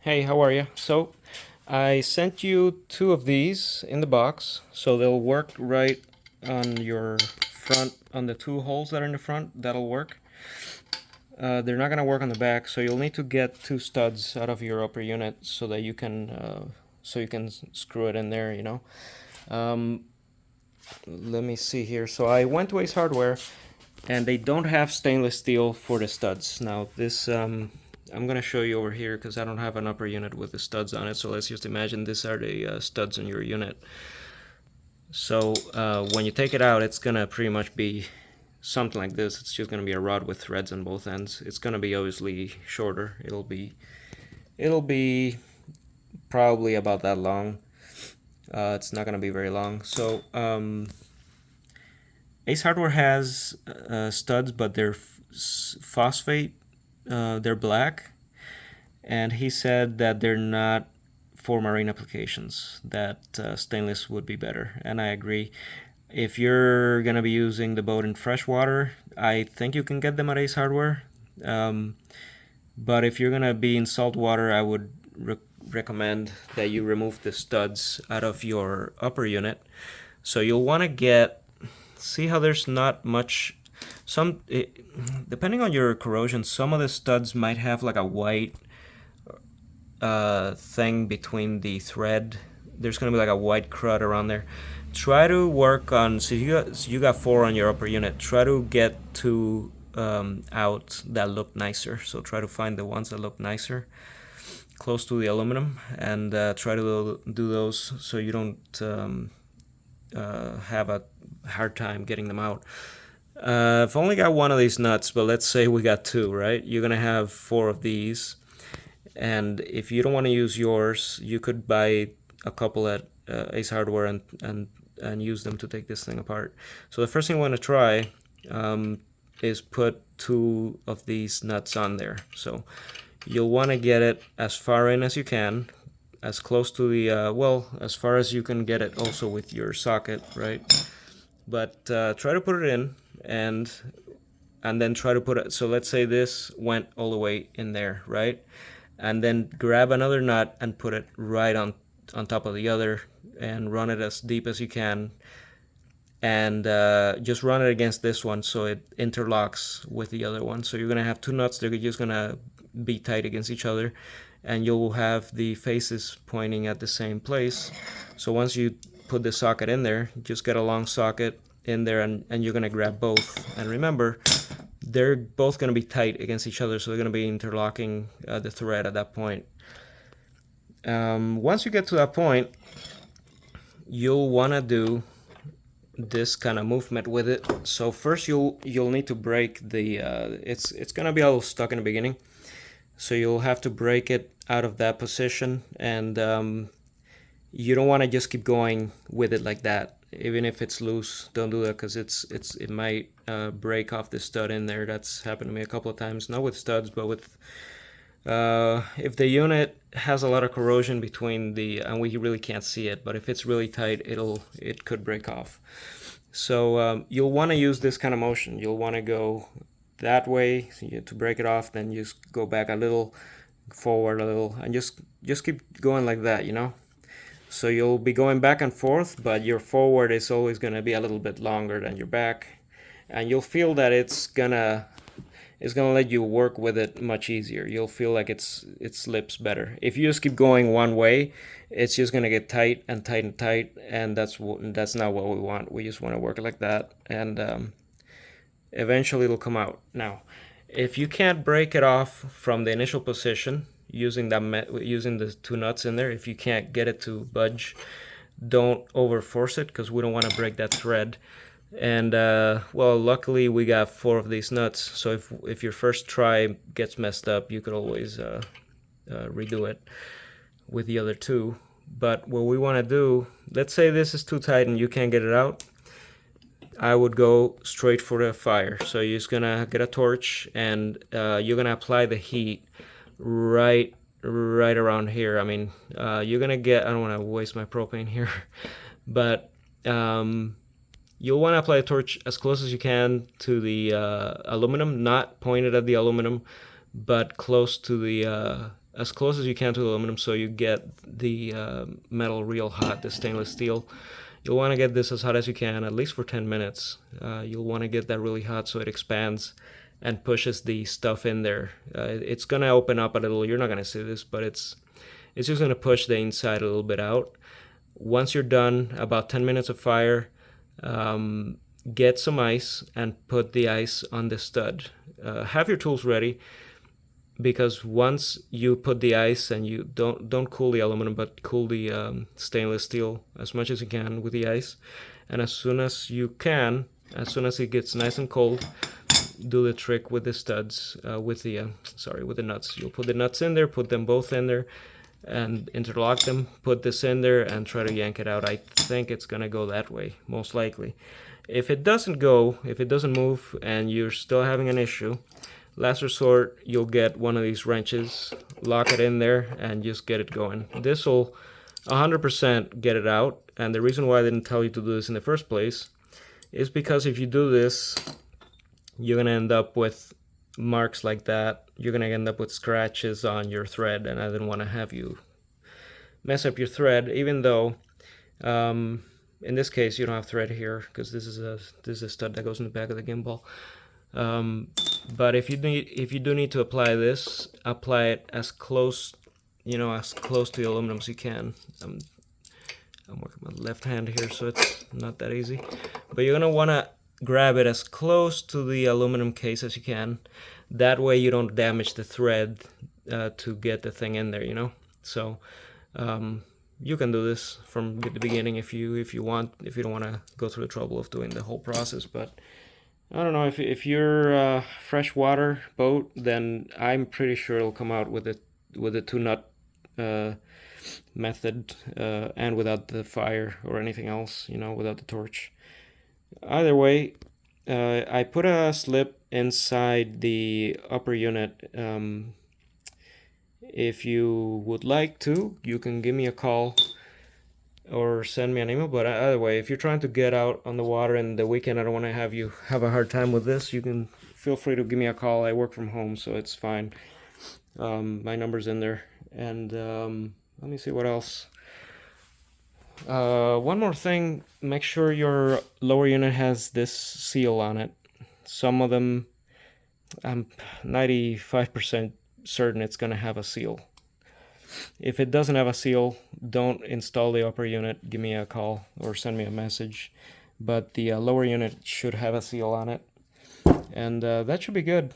Hey, how are you? So, I sent you two of these in the box, so they'll work right on your front, on the two holes that are in the front. That'll work. They're not gonna work on the back, so you'll need to get two studs out of your upper unit so that you can screw it in there. Um, Let me see here. So I went to Ace Hardware, and they don't have stainless steel for the studs. Now this I'm gonna show you over here because I don't have an upper unit with the studs on it. So let's just imagine these are the studs on your unit. So when you take it out, it's gonna pretty much be something like this. It's just gonna be a rod with threads on both ends. It's gonna be obviously shorter. It'll be probably about that long. It's not gonna be very long. So Ace Hardware has studs, but they're phosphate. They're black, and he said that they're not for marine applications. That stainless would be better, and I agree. If you're gonna be using the boat in freshwater, I think you can get them at Ace Hardware. Um, but if you're gonna be in salt water, I would recommend that you remove the studs out of your upper unit. So you'll want to see how there's not much. Depending on your corrosion, some of the studs might have like a white thing between the thread. There's gonna be like a white crud around there. Try to work on. So you got four on your upper unit. Try to get two out that look nicer. So try to find the ones that look nicer, close to the aluminum, and try to do those so you don't have a hard time getting them out. I've only got one of these nuts, but let's say we got two, right? You're gonna have four of these, and if you don't want to use yours, you could buy a couple at Ace Hardware and use them to take this thing apart. So the first thing we want to try is put two of these nuts on there. So you'll want to get it as far in as you can, as close to the as far as you can get it also with your socket, right? But try to put it in, and then try to put it. So let's say this went all the way in there, right? And then grab another nut and put it right on top of the other, and run it as deep as you can, and just run it against this one so it interlocks with the other one. So you're gonna have two nuts, they're just gonna be tight against each other, and you'll have the faces pointing at the same place. So once you put the socket in there, just get a long socket in there, and you're gonna grab both. And remember, they're both gonna be tight against each other, so they're gonna be interlocking the thread at that point. Once you get to that point, you'll wanna do this kind of movement with it. So first you'll need to break the it's gonna be a little stuck in the beginning, so you'll have to break it out of that position, and you don't want to just keep going with it like that. Even if it's loose, don't do that, because it might break off the stud in there. That's happened to me a couple of times, not with studs, but with if the unit has a lot of corrosion between and we really can't see it, but if it's really tight, it could break off. So you'll want to use this kind of motion. You'll want to go that way to break it off, then just go back a little, forward a little, and just keep going like that. So you'll be going back and forth, but your forward is always going to be a little bit longer than your back, and you'll feel that it's gonna let you work with it much easier. You'll feel like it slips better. If you just keep going one way, it's just gonna get tight and tight and tight, and that's not what we want. We just want to work it like that, and eventually it'll come out. Now, if you can't break it off from the initial position using the two nuts in there, if you can't get it to budge, don't over force it, because we don't want to break that thread. And luckily we got four of these nuts, so if your first try gets messed up, you could always redo it with the other two. But what we want to do, let's say this is too tight and you can't get it out, I would go straight for the fire. So you're just gonna get a torch, and you're gonna apply the heat right around here. I mean, you're gonna get, I don't want to waste my propane here, but you'll want to apply a torch as close as you can to the aluminum, not pointed at the aluminum, but close to the as close as you can to the aluminum so you get the metal real hot, the stainless steel. You'll want to get this as hot as you can, at least for 10 minutes. You'll want to get that really hot so it expands and pushes the stuff in there. It's going to open up a little. You're not going to see this, but it's just going to push the inside a little bit out. Once you're done, about 10 minutes of fire, get some ice and put the ice on the stud. Have your tools ready, because once you put the ice, and you don't cool the aluminum, but cool the stainless steel as much as you can with the ice, and as soon as it gets nice and cold, do the trick with the studs, with the nuts. You'll put the nuts in there, put them both in there, and interlock them, put this in there, and try to yank it out. I think it's gonna go that way, most likely. If it doesn't move, and you're still having an issue, last resort, you'll get one of these wrenches, lock it in there, and just get it going. This will 100% get it out, and the reason why I didn't tell you to do this in the first place is because if you do this, you're gonna end up with marks like that. You're gonna end up with scratches on your thread, and I didn't want to have you mess up your thread, even though in this case you don't have thread here, because this is a stud that goes in the back of the gimbal. But if you do need to apply this, apply it as close to the aluminum as you can. I'm working my left hand here, so it's not that easy, but you're gonna want to grab it as close to the aluminum case as you can. That way you don't damage the thread to get the thing in there, So you can do this from the beginning if you want, if you don't want to go through the trouble of doing the whole process. But I don't know, if you're a freshwater boat, then I'm pretty sure it'll come out with the two nut method, and without the fire or anything else, without the torch. Either way, I put a slip inside the upper unit. If you would like to, you can give me a call or send me an email. But either way, if you're trying to get out on the water in the weekend, I don't want to have you have a hard time with this, you can feel free to give me a call. I work from home, so it's fine. My number's in there. And let me see what else. One more thing, make sure your lower unit has this seal on it. Some of them, I'm 95% certain it's going to have a seal. If it doesn't have a seal, don't install the upper unit. Give me a call or send me a message. But the lower unit should have a seal on it. And that should be good.